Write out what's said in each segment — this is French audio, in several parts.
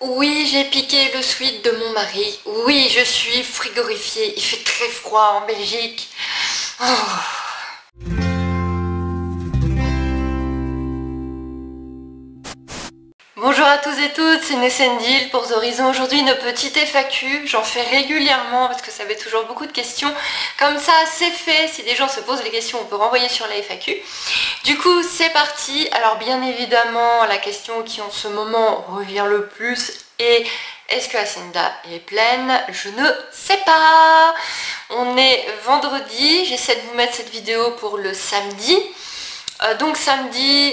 Oui, j'ai piqué le sweat de mon mari. Oui, je suis frigorifiée. Il fait très froid en Belgique. Oh. Bonjour à tous et toutes, c'est Nessendil pour The Horizon. Aujourd'hui une petite FAQ, j'en fais régulièrement parce que ça fait toujours beaucoup de questions. Comme ça c'est fait, si des gens se posent les questions on peut renvoyer sur la FAQ. Du coup c'est parti. Alors bien évidemment la question qui en ce moment revient le plus est: est-ce que Hacienda est pleine? Je ne sais pas. On est vendredi, j'essaie de vous mettre cette vidéo pour le samedi. Donc samedi,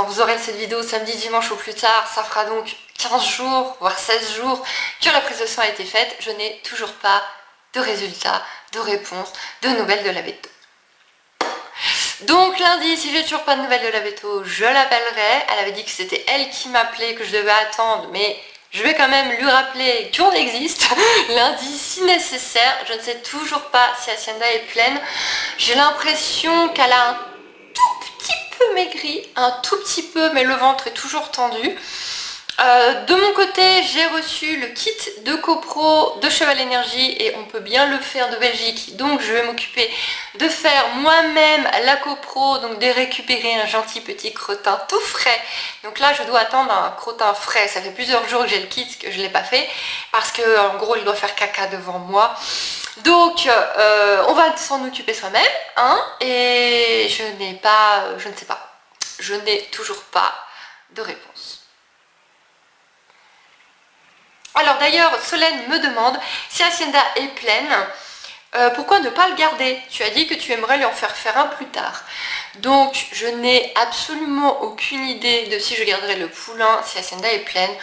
vous aurez cette vidéo samedi, dimanche au plus tard, ça fera donc 15 jours, voire 16 jours que la prise de sang a été faite. Je n'ai toujours pas de résultats, de réponses, de nouvelles de la veto. Donc lundi, si j'ai toujours pas de nouvelles de la veto, je l'appellerai. Elle avait dit que c'était elle qui m'appelait, que je devais attendre, mais je vais quand même lui rappeler qu'on existe lundi si nécessaire. Je ne sais toujours pas si Hacienda est pleine. J'ai l'impression qu'elle a un maigri, un tout petit peu, mais le ventre est toujours tendu. De mon côté, j'ai reçu le kit de copro de Cheval Énergie et on peut bien le faire de Belgique, donc je vais m'occuper de faire moi-même la copro, donc de récupérer un gentil petit crottin tout frais. Donc là je dois attendre un crottin frais, ça fait plusieurs jours que j'ai le kit, que je ne l'ai pas fait parce que en gros il doit faire caca devant moi. Donc on va s'en occuper soi-même, hein, et je ne sais pas, je n'ai toujours pas de réponse. Alors d'ailleurs, Solène me demande si Hacienda est pleine, pourquoi ne pas le garder? Tu as dit que tu aimerais lui en faire un plus tard. Donc je n'ai absolument aucune idée de si je garderai le poulain, si Hacienda est pleine.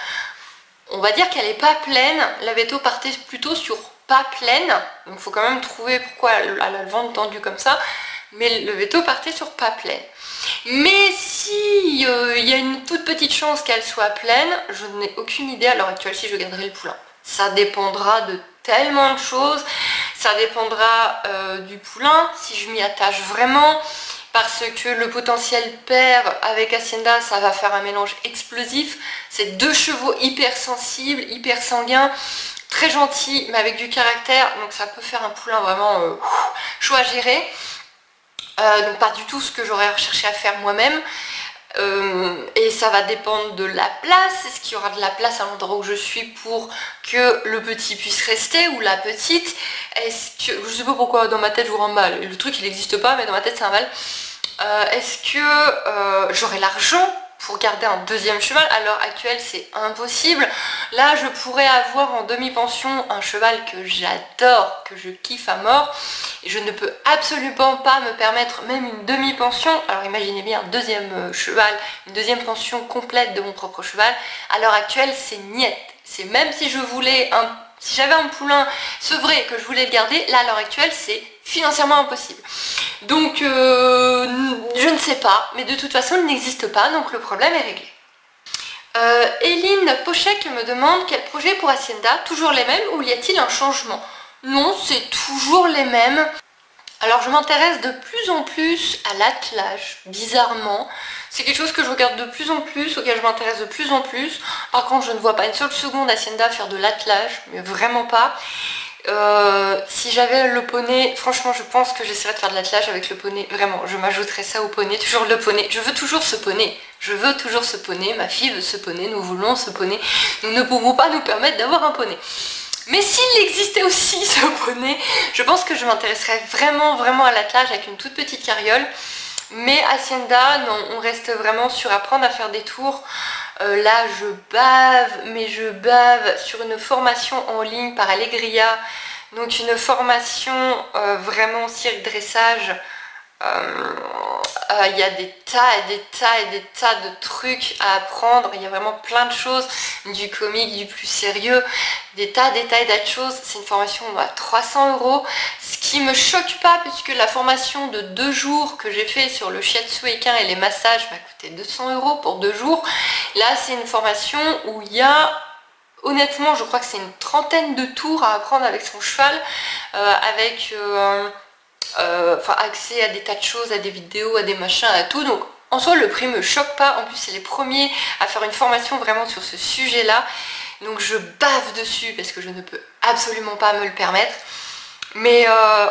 On va dire qu'elle n'est pas pleine, la veto partait plutôt sur pas pleine, donc il faut quand même trouver pourquoi elle a le ventre tendu comme ça, mais le veto partait sur pas pleine. Mais si il y a une toute petite chance qu'elle soit pleine, je n'ai aucune idée à l'heure actuelle si je garderai le poulain. Ça dépendra de tellement de choses, ça dépendra du poulain, si je m'y attache vraiment, parce que le potentiel père avec Hacienda, ça va faire un mélange explosif. C'est deux chevaux hyper sensibles, hyper sanguins, très gentils, mais avec du caractère, donc ça peut faire un poulain vraiment chaud à gérer. Donc pas du tout ce que j'aurais recherché à faire moi-même. Et ça va dépendre de la place. Est-ce qu'il y aura de la place à l'endroit où je suis pour que le petit puisse rester, ou la petite? Est-ce que, je sais pas pourquoi dans ma tête je vous remballe, le truc il n'existe pas mais dans ma tête c'est un mal. Est-ce que j'aurai l'argent pour garder un deuxième cheval? À l'heure actuelle c'est impossible. Là je pourrais avoir en demi-pension un cheval que j'adore, que je kiffe à mort, et je ne peux absolument pas me permettre même une demi-pension. Alors imaginez bien un deuxième cheval, une deuxième pension complète de mon propre cheval. À l'heure actuelle c'est niette. C'est même si je voulais si j'avais un poulain sevré que je voulais le garder, là à l'heure actuelle c'est financièrement impossible. Donc je ne sais pas, mais de toute façon il n'existe pas, donc le problème est réglé. Eline Pochek me demande quel projet pour Hacienda, toujours les mêmes ou y a-t-il un changement? Non, c'est toujours les mêmes. Alors je m'intéresse de plus en plus à l'attelage, bizarrement. C'est quelque chose que je regarde de plus en plus, auquel je m'intéresse de plus en plus. Par contre je ne vois pas une seule seconde Hacienda faire de l'attelage, mais vraiment pas. Si j'avais le poney, franchement je pense que j'essaierais de faire de l'attelage avec le poney, vraiment, je m'ajouterais ça au poney, toujours le poney, je veux toujours ce poney, ma fille veut ce poney, nous voulons ce poney, nous ne pouvons pas nous permettre d'avoir un poney. Mais s'il existait aussi ce poney, je pense que je m'intéresserais vraiment à l'attelage avec une toute petite carriole. Mais Hacienda, non, on reste vraiment sur apprendre à faire des tours. Là je bave, mais je bave sur une formation en ligne par Allegria. Donc une formation vraiment cirque dressage. Il y a des tas et des tas de trucs à apprendre. Il y a vraiment plein de choses, du comique, du plus sérieux, des tas de choses. C'est une formation à 300 €, ce qui me choque pas puisque la formation de 2 jours que j'ai fait sur le shiatsu équin et les massages m'a coûté 200 € pour 2 jours. Là c'est une formation où il y a, honnêtement je crois que c'est une trentaine de tours à apprendre avec son cheval, avec accès à des tas de choses, à des vidéos, à des machins, à tout. Donc en soi le prix me choque pas, en plus c'est les premiers à faire une formation vraiment sur ce sujet là. donc je bave dessus parce que je ne peux absolument pas me le permettre. Mais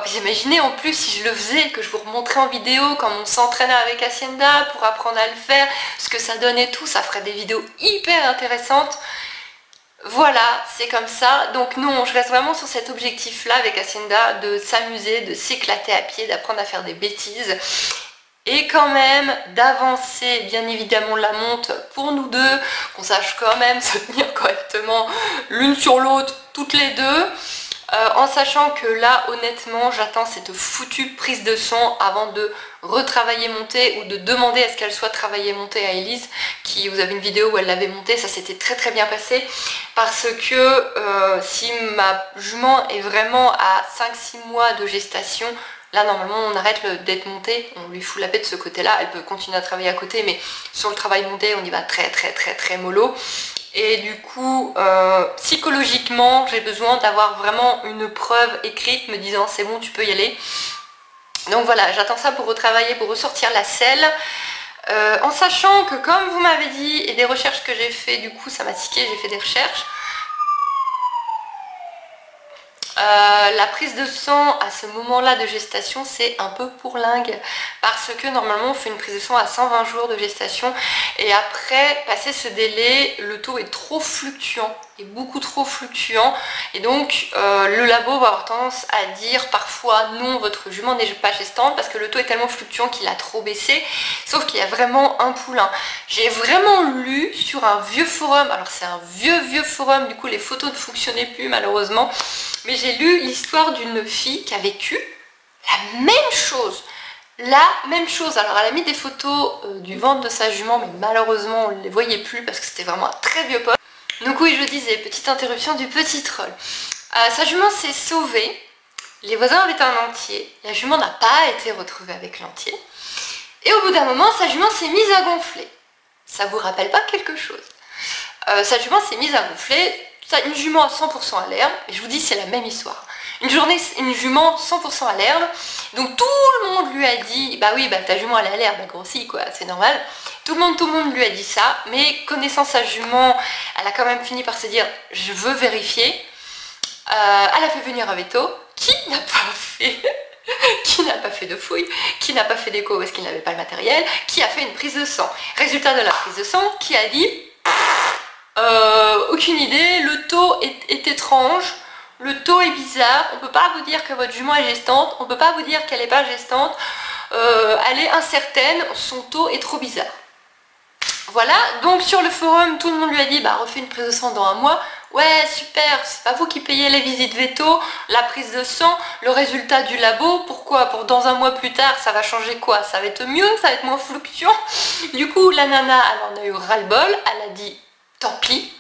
vous imaginez en plus si je le faisais, que je vous remontrais en vidéo comme on s'entraînait avec Hacienda pour apprendre à le faire, ce que ça donne et tout, ça ferait des vidéos hyper intéressantes. Voilà, c'est comme ça. Donc non, je reste vraiment sur cet objectif-là avec Hacienda, de s'amuser, de s'éclater à pied, d'apprendre à faire des bêtises. Et quand même d'avancer bien évidemment la monte pour nous deux, qu'on sache quand même se tenir correctement l'une sur l'autre, toutes les deux. En sachant que là honnêtement j'attends cette foutue prise de son avant de retravailler montée ou de demander à ce qu'elle soit travaillée montée à Elise, qui vous avez une vidéo où elle l'avait montée, ça s'était très bien passé, parce que si ma jument est vraiment à 5-6 mois de gestation, là normalement on arrête d'être montée, on lui fout la paix de ce côté là, elle peut continuer à travailler à côté, mais sur le travail monté on y va très mollo. Et du coup, psychologiquement, j'ai besoin d'avoir vraiment une preuve écrite me disant c'est bon, tu peux y aller. Donc voilà, j'attends ça pour retravailler, pour ressortir la selle. En sachant que comme vous m'avez dit, et des recherches que j'ai fait, du coup ça m'a tiqué, j'ai fait des recherches. La prise de sang à ce moment-là de gestation, c'est un peu pourlingue parce que normalement on fait une prise de sang à 120 jours de gestation et après, passé ce délai, le taux est trop fluctuant, est beaucoup trop fluctuant et donc le labo va avoir tendance à dire parfois non, votre jument n'est pas gestante parce que le taux est tellement fluctuant qu'il a trop baissé, sauf qu'il y a vraiment un poulain. J'ai vraiment lu sur un vieux forum, alors c'est un vieux forum, du coup les photos ne fonctionnaient plus malheureusement, mais j'ai lu l'histoire d'une fille qui a vécu la même chose. Alors elle a mis des photos du ventre de sa jument, mais malheureusement on ne les voyait plus parce que c'était vraiment un très vieux poste. Donc oui, je disais, petite interruption du petit troll. Sa jument s'est sauvée, les voisins avaient un entier, la jument n'a pas été retrouvée avec l'entier, et au bout d'un moment, sa jument s'est mise à gonfler. Ça vous rappelle pas quelque chose? Sa jument s'est mise à gonfler, une jument à 100% à l'herbe, et je vous dis c'est la même histoire. Une jument 100% à l'herbe, donc tout le monde lui a dit, bah oui, bah ta jument elle est à l'herbe, elle grossit quoi, c'est normal. Tout le monde lui a dit ça, mais connaissant sa jument, elle a quand même fini par se dire, je veux vérifier. Elle a fait venir un veto, qui n'a pas fait de fouille, qui n'a pas fait d'écho parce qu'il n'avait pas le matériel, qui a fait une prise de sang. Résultat de la prise de sang, qui a dit, aucune idée, le taux est étrange, le taux est bizarre, on ne peut pas vous dire que votre jument est gestante, on ne peut pas vous dire qu'elle n'est pas gestante, elle est incertaine, son taux est trop bizarre. Voilà, donc sur le forum, tout le monde lui a dit, bah refais une prise de sang dans un mois. Ouais, super, c'est pas vous qui payez les visites veto, la prise de sang, le résultat du labo, pourquoi? Pour dans un mois plus tard, ça va changer quoi? Ça va être mieux, ça va être moins fluctuant. Du coup, la nana, elle en a eu ras-le-bol, elle a dit, tant pis,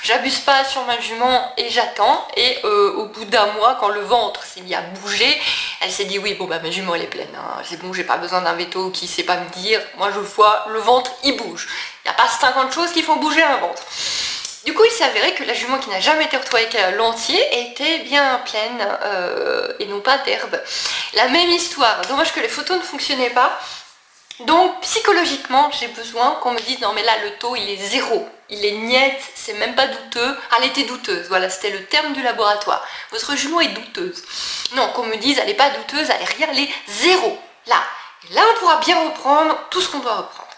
j'abuse pas sur ma jument et j'attends, et au bout d'un mois, quand le ventre s'est mis à bouger, elle s'est dit oui, bon bah ma jument elle est pleine, hein, c'est bon, j'ai pas besoin d'un veto qui sait pas me dire, moi je vois le ventre il bouge, il n'y a pas 50 choses qui font bouger un ventre. Du coup il s'est avéré que la jument qui n'a jamais été retrouvée avec l'entier était bien pleine et non pas d'herbe. La même histoire, dommage que les photos ne fonctionnaient pas. Donc psychologiquement j'ai besoin qu'on me dise non mais là le taux il est zéro, il est niet, c'est même pas douteux. Elle était douteuse, voilà c'était le terme du laboratoire, votre jument est douteuse. Non, qu'on me dise elle est pas douteuse, elle est rien, elle est zéro, là. Et là on pourra bien reprendre tout ce qu'on doit reprendre.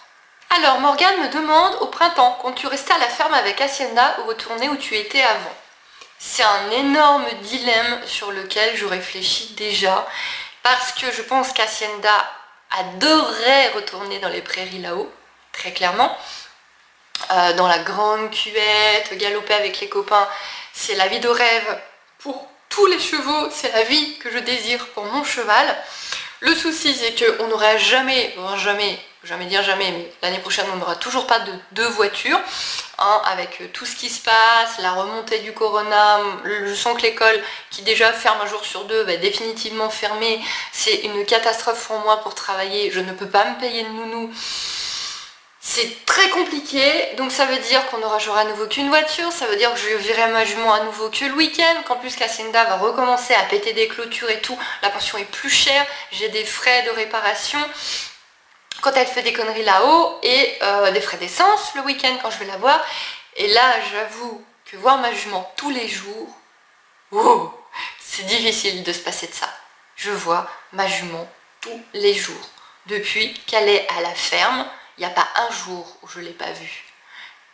Alors Morgane me demande au printemps, comptes-tu rester à la ferme avec Hacienda ou retourner où tu étais avant? C'est un énorme dilemme sur lequel je réfléchis déjà, parce que je pense qu'Hacienda adorerait retourner dans les prairies là-haut, très clairement. Dans la grande cuvette, galoper avec les copains, c'est la vie de rêve pour tous les chevaux, c'est la vie que je désire pour mon cheval. Le souci c'est qu'on n'aura jamais, mais l'année prochaine on n'aura toujours pas de deux voitures, hein, avec tout ce qui se passe, la remontée du corona, je sens que l'école qui déjà ferme un jour sur deux va définitivement fermer, c'est une catastrophe pour moi pour travailler, je ne peux pas me payer de nounou. C'est très compliqué, donc ça veut dire qu'on n'aura à nouveau qu'une voiture, ça veut dire que je verrai ma jument à nouveau que le week-end, qu'en plus Hacienda va recommencer à péter des clôtures et tout, la pension est plus chère, j'ai des frais de réparation quand elle fait des conneries là-haut, et des frais d'essence le week-end quand je vais la voir, Et là, j'avoue que voir ma jument tous les jours, wow, c'est difficile de se passer de ça. Je vois ma jument tous les jours. Depuis qu'elle est à la ferme, il n'y a pas un jour où je ne l'ai pas vue.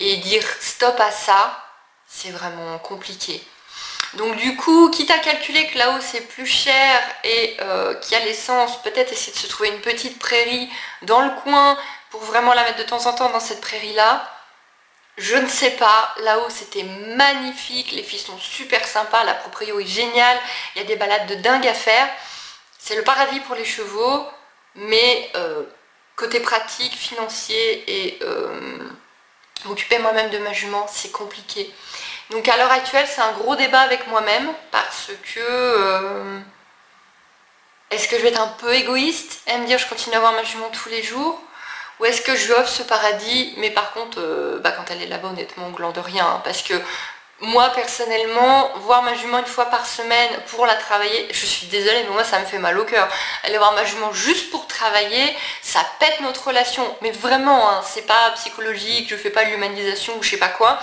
Et dire stop à ça, c'est vraiment compliqué. Donc du coup, quitte à calculer que là-haut c'est plus cher et qu'il y a l'essence, peut-être essayer de se trouver une petite prairie dans le coin pour vraiment la mettre de temps en temps dans cette prairie-là. Je ne sais pas, là-haut c'était magnifique, les filles sont super sympas, la proprio est géniale, il y a des balades de dingue à faire. C'est le paradis pour les chevaux, mais côté pratique, financier et m'occuper moi-même de ma jument, c'est compliqué. Donc à l'heure actuelle, c'est un gros débat avec moi-même parce que est-ce que je vais être un peu égoïste et me dire je continue à voir ma jument tous les jours, ou est-ce que je lui offre ce paradis, mais par contre, quand elle est là-bas, honnêtement, on glande rien, hein, parce que moi, personnellement, voir ma jument une fois par semaine pour la travailler, je suis désolée, mais moi, ça me fait mal au cœur. Aller voir ma jument juste pour travailler, ça pète notre relation. Mais vraiment, hein, c'est pas psychologique, je fais pas l'humanisation ou je sais pas quoi.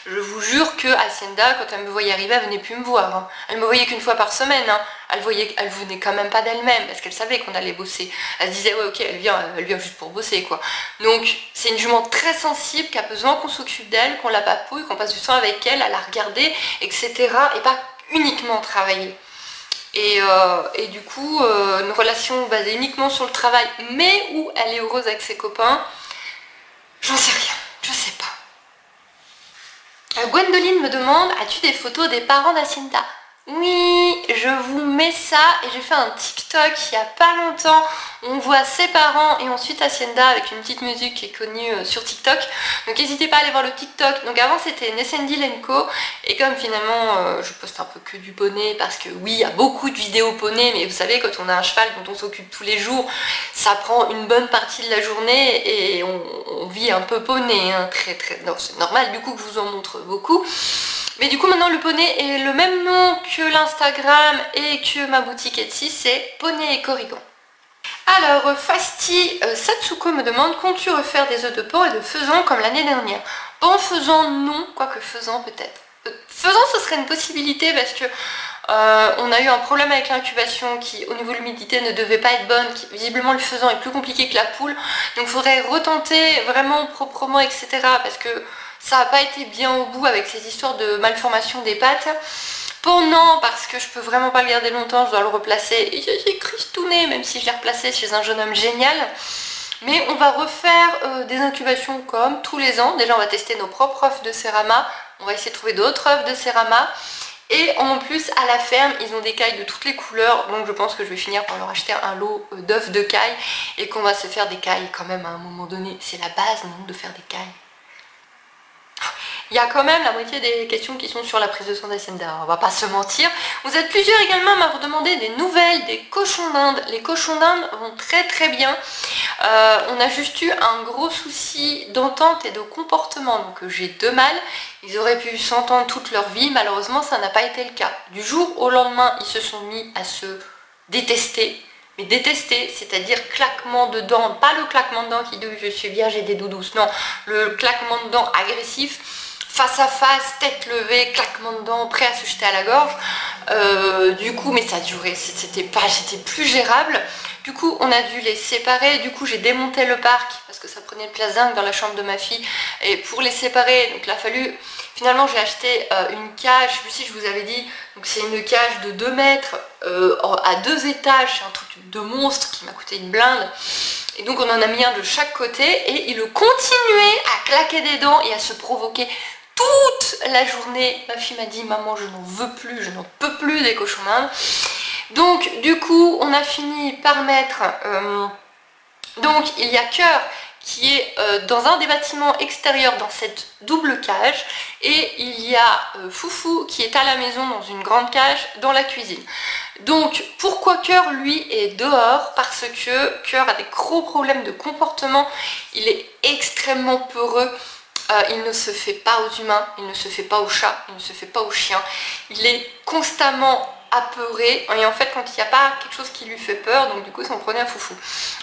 Je vous jure que Hacienda, quand elle me voyait arriver, elle venait plus me voir. Hein. Elle me voyait qu'une fois par semaine. Hein. Elle venait quand même pas d'elle-même, parce qu'elle savait qu'on allait bosser. Elle se disait, ouais, ok, elle vient juste pour bosser, quoi. Donc, c'est une jument très sensible, qui a besoin qu'on s'occupe d'elle, qu'on la papouille, qu'on passe du temps avec elle, à la regarder, etc. Et pas uniquement travailler. Et du coup, une relation basée uniquement sur le travail, mais où elle est heureuse avec ses copains, j'en sais rien, je sais pas. Gwendoline me demande, as-tu des photos des parents d'Hacienda? Oui, je vous mets ça et j'ai fait un TikTok il n'y a pas longtemps. On voit ses parents et ensuite Hacienda avec une petite musique qui est connue sur TikTok. Donc n'hésitez pas à aller voir le TikTok. Donc avant c'était Nessendi Lenko et comme finalement je poste un peu que du poney parce que oui, il y a beaucoup de vidéos poney, mais vous savez quand on a un cheval dont on s'occupe tous les jours, ça prend une bonne partie de la journée et on vit un peu poney, hein, non, c'est normal du coup que je vous en montre beaucoup. Mais du coup maintenant le poney est le même nom que l'Instagram et que ma boutique Etsy, c'est Poney et Corrigan. Alors Fasti Satsuko me demande, comptes-tu refaire des œufs de porc et de faisan comme l'année dernière? Bon, faisan non, quoique faisan peut-être. Faisan ce serait une possibilité parce que on a eu un problème avec l'incubation qui au niveau de l'humidité ne devait pas être bonne, visiblement le faisan est plus compliqué que la poule, donc il faudrait retenter vraiment proprement, etc. parce que ça n'a pas été bien au bout avec ces histoires de malformation des pattes. Pour non, parce que je peux vraiment pas le garder longtemps, je dois le replacer. Et j'ai cristouné, même si je l'ai replacé chez un jeune homme génial. Mais on va refaire des incubations comme tous les ans. Déjà, on va tester nos propres œufs de Cérama. On va essayer de trouver d'autres œufs de Cérama. Et en plus, à la ferme, ils ont des cailles de toutes les couleurs. Donc je pense que je vais finir par leur acheter un lot d'œufs de cailles. Et qu'on va se faire des cailles quand même à un moment donné. C'est la base, non, de faire des cailles. Il y a quand même la moitié des questions qui sont sur la prise de sang d'Hacienda, on va pas se mentir. Vous êtes plusieurs également à m'avoir demandé des nouvelles des cochons d'Inde. Les cochons d'Inde vont très bien. On a juste eu un gros souci d'entente et de comportement, donc j'ai deux mâles. Ils auraient pu s'entendre toute leur vie, malheureusement ça n'a pas été le cas. Du jour au lendemain, ils se sont mis à se détester. Mais détester, c'est-à-dire claquement de dents, pas le claquement de dents qui dit je suis bien, j'ai des doux douces, non, le claquement de dents agressif, face à face, tête levée, claquement de dents, prêt à se jeter à la gorge. Du coup, mais ça a duré, c'était plus gérable. Du coup, on a dû les séparer. Du coup, j'ai démonté le parc parce que ça prenait une place dingue dans la chambre de ma fille. Et pour les séparer, donc il a fallu... Finalement, j'ai acheté une cage, je sais plus si je vous avais dit, donc c'est une cage de 2 mètres à 2 étages, c'est un truc de monstre qui m'a coûté une blinde. Et donc on en a mis un de chaque côté et il continuait à claquer des dents et à se provoquer toute la journée. Ma fille m'a dit, maman, je n'en veux plus, je n'en peux plus des cochons d'Inde. Donc du coup, on a fini par mettre... donc il y a Cœur qui est dans un des bâtiments extérieurs dans cette double cage et il y a Foufou qui est à la maison dans une grande cage dans la cuisine. Donc pourquoi Cœur lui est dehors? Parce que Cœur a des gros problèmes de comportement, il est extrêmement peureux, il ne se fait pas aux humains, il ne se fait pas aux chats, il ne se fait pas aux chiens, il est constamment apeuré, et en fait quand il n'y a pas quelque chose qui lui fait peur, donc du coup ça en prenait un foufou.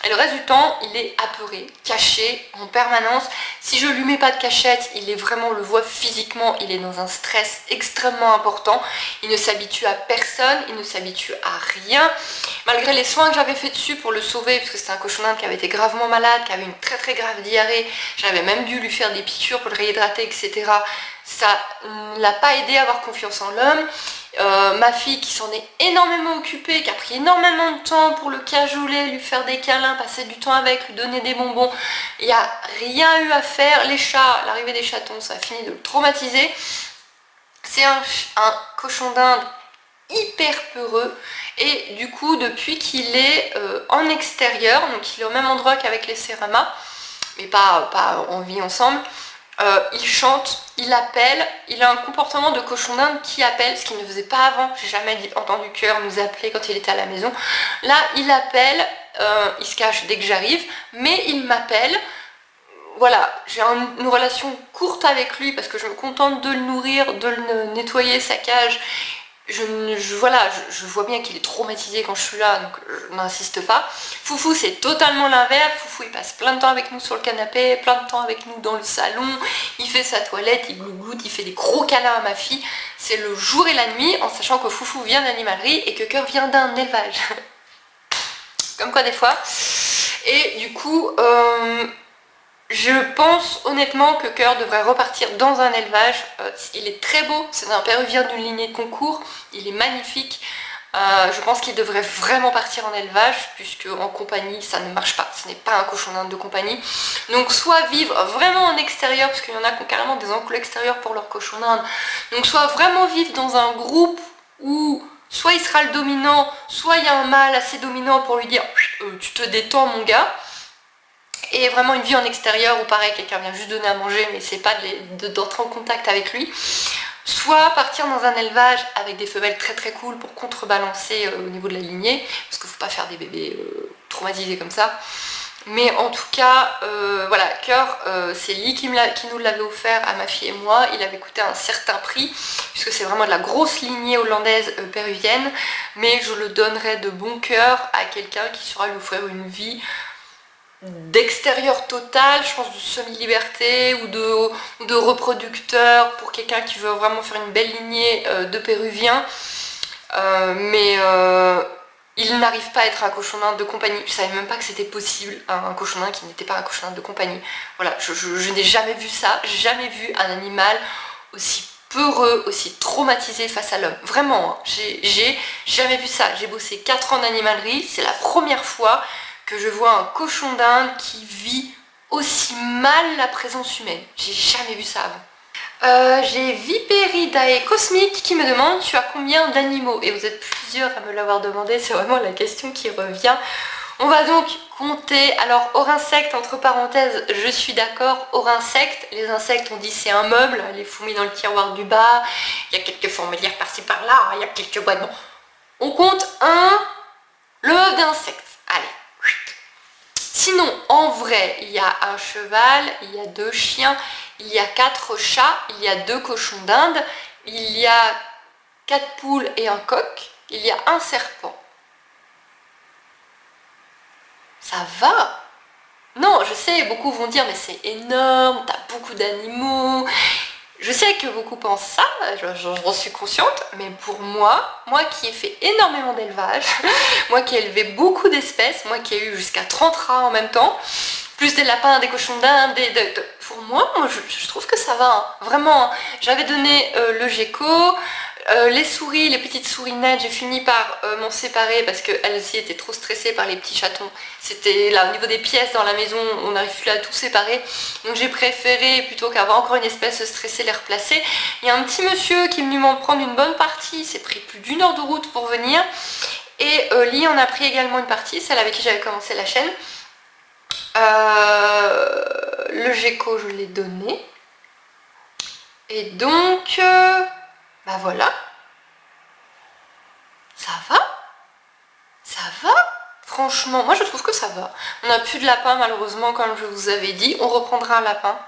Et le reste du temps il est apeuré, caché en permanence. Si je lui mets pas de cachette, il est vraiment, on le voit physiquement, il est dans un stress extrêmement important. Il ne s'habitue à personne, il ne s'habitue à rien, malgré les soins que j'avais fait dessus pour le sauver, parce que c'était un cochon d'Inde qui avait été gravement malade, qui avait une très très grave diarrhée. J'avais même dû lui faire des piqûres pour le réhydrater, etc. Ça ne l'a pas aidé à avoir confiance en l'homme. Ma fille qui s'en est énormément occupée, qui a pris énormément de temps pour le cajoler, lui faire des câlins, passer du temps avec, lui donner des bonbons. Il n'y a rien eu à faire. Les chats, l'arrivée des chatons, ça a fini de le traumatiser. C'est un cochon d'Inde hyper peureux, et du coup depuis qu'il est en extérieur, donc il est au même endroit qu'avec les Serama, mais pas en vie ensemble, il chante, il appelle, il a un comportement de cochon d'Inde qui appelle, ce qu'il ne faisait pas avant. J'ai jamais entendu Cœur nous appeler quand il était à la maison. Là il appelle, il se cache dès que j'arrive, mais il m'appelle. Voilà, j'ai une relation courte avec lui parce que je me contente de le nourrir, de le nettoyer sa cage. Je vois bien qu'il est traumatisé quand je suis là, donc je n'insiste pas. Foufou c'est totalement l'inverse. Foufou il passe plein de temps avec nous sur le canapé, plein de temps avec nous dans le salon, il fait sa toilette, il glougloute, il fait des gros câlins à ma fille. C'est le jour et la nuit, en sachant que Foufou vient d'animalerie et que Cœur vient d'un élevage. Comme quoi des fois. Et du coup, je pense honnêtement que Cœur devrait repartir dans un élevage. Il est très beau, c'est un péruvien d'une lignée de concours, il est magnifique. Je pense qu'il devrait vraiment partir en élevage, puisque en compagnie ça ne marche pas, ce n'est pas un cochon d'Inde de compagnie. Donc soit vivre vraiment en extérieur, parce qu'il y en a qui ont carrément des enclos extérieurs pour leur cochon d'Inde. Donc soit vraiment vivre dans un groupe où soit il sera le dominant, soit il y a un mâle assez dominant pour lui dire tu te détends mon gars. Et vraiment une vie en extérieur où pareil quelqu'un vient juste donner à manger mais c'est pas d'entrer en contact avec lui. Soit partir dans un élevage avec des femelles très très cool pour contrebalancer au niveau de la lignée, parce qu'il ne faut pas faire des bébés traumatisés comme ça. Mais en tout cas, voilà, Cœur, c'est Lee qui nous l'avait offert à ma fille et moi. Il avait coûté un certain prix, puisque c'est vraiment de la grosse lignée hollandaise péruvienne. Mais je le donnerai de bon cœur à quelqu'un qui saura lui offrir une vie d'extérieur total, je pense de semi-liberté ou de reproducteur pour quelqu'un qui veut vraiment faire une belle lignée de péruviens. Il n'arrive pas à être un cochon d'Inde de compagnie. Je savais même pas que c'était possible, un cochon d'Inde qui n'était pas un cochon d'Inde de compagnie. Voilà, je n'ai jamais vu ça, jamais vu un animal aussi peureux, aussi traumatisé face à l'homme. Vraiment, hein, j'ai jamais vu ça. J'ai bossé 4 ans d'animalerie, c'est la première fois que je vois un cochon d'Inde qui vit aussi mal la présence humaine. J'ai jamais vu ça avant. J'ai Viperidae Cosmique qui me demande tu as combien d'animaux? Et vous êtes plusieurs à me l'avoir demandé, c'est vraiment la question qui revient. On va donc compter. Alors hors insectes, entre parenthèses, je suis d'accord, hors insectes, les insectes on dit c'est un meuble, les fourmis dans le tiroir du bas, il y a quelques fourmilières par-ci par-là, il y a quelques boîtes. Bon. On compte le meuble d'insectes. Allez. Sinon, en vrai, il y a un cheval, il y a 2 chiens, il y a 4 chats, il y a 2 cochons d'Inde, il y a 4 poules et un coq, il y a un serpent. Ça va? Non, je sais, beaucoup vont dire mais c'est énorme, t'as beaucoup d'animaux. Je sais que beaucoup pensent ça, j'en suis consciente, mais pour moi qui ai fait énormément d'élevage, moi qui ai élevé beaucoup d'espèces, moi qui ai eu jusqu'à 30 rats en même temps, plus des lapins, des cochons d'Inde, pour moi je trouve que ça va, hein. Vraiment. J'avais donné le gecko, les souris, les petites souris naines, j'ai fini par m'en séparer parce qu'elles aussi étaient trop stressées par les petits chatons. C'était là au niveau des pièces dans la maison, on n'arrive plus à tout séparer. Donc j'ai préféré, plutôt qu'avoir encore une espèce stressée, les replacer. Il y a un petit monsieur qui est venu m'en prendre une bonne partie, il s'est pris plus d'1 heure de route pour venir. Et Lee en a pris également une partie, celle avec qui j'avais commencé la chaîne. Le gecko je l'ai donné. Et donc... bah voilà, ça va, franchement, moi je trouve que ça va. On n'a plus de lapin malheureusement comme je vous avais dit, on reprendra un lapin.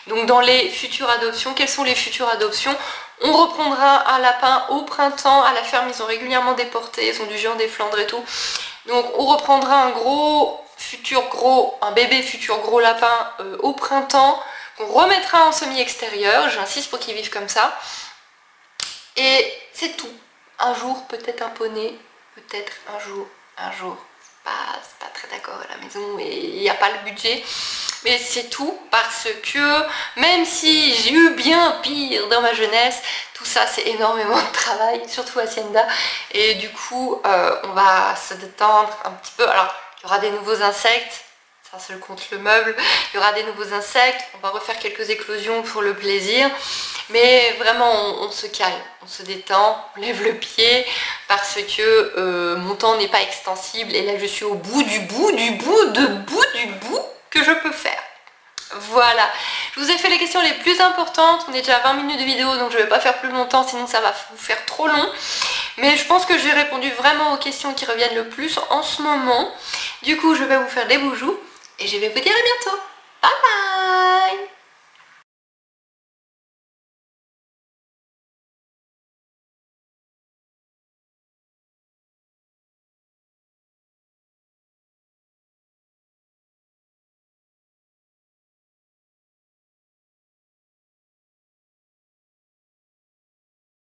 Donc dans les futures adoptions, quelles sont les futures adoptions? On reprendra un lapin au printemps. À la ferme, ils ont régulièrement déporté, ils ont du géant des Flandres et tout. Donc on reprendra un bébé futur gros lapin au printemps, qu'on remettra en semi-extérieur. J'insiste pour qu'ils vivent comme ça. Et c'est tout. Un jour, peut-être un poney, peut-être un jour. C'est pas très d'accord à la maison et il n'y a pas le budget. Mais c'est tout parce que même si j'ai eu bien pire dans ma jeunesse, tout ça c'est énormément de travail, surtout Hacienda. Et du coup, on va se détendre un petit peu. Alors, il y aura des nouveaux insectes. Ça, seul compte le meuble. Il y aura des nouveaux insectes. On va refaire quelques éclosions pour le plaisir. Mais vraiment, on se calme, on se détend, on lève le pied parce que mon temps n'est pas extensible. Et là, je suis au bout du bout que je peux faire. Voilà, je vous ai fait les questions les plus importantes. On est déjà à 20 minutes de vidéo, donc je ne vais pas faire plus longtemps, sinon ça va vous faire trop long. Mais je pense que j'ai répondu vraiment aux questions qui reviennent le plus en ce moment. Du coup, je vais vous faire des boujoux et je vais vous dire à bientôt. Bye bye.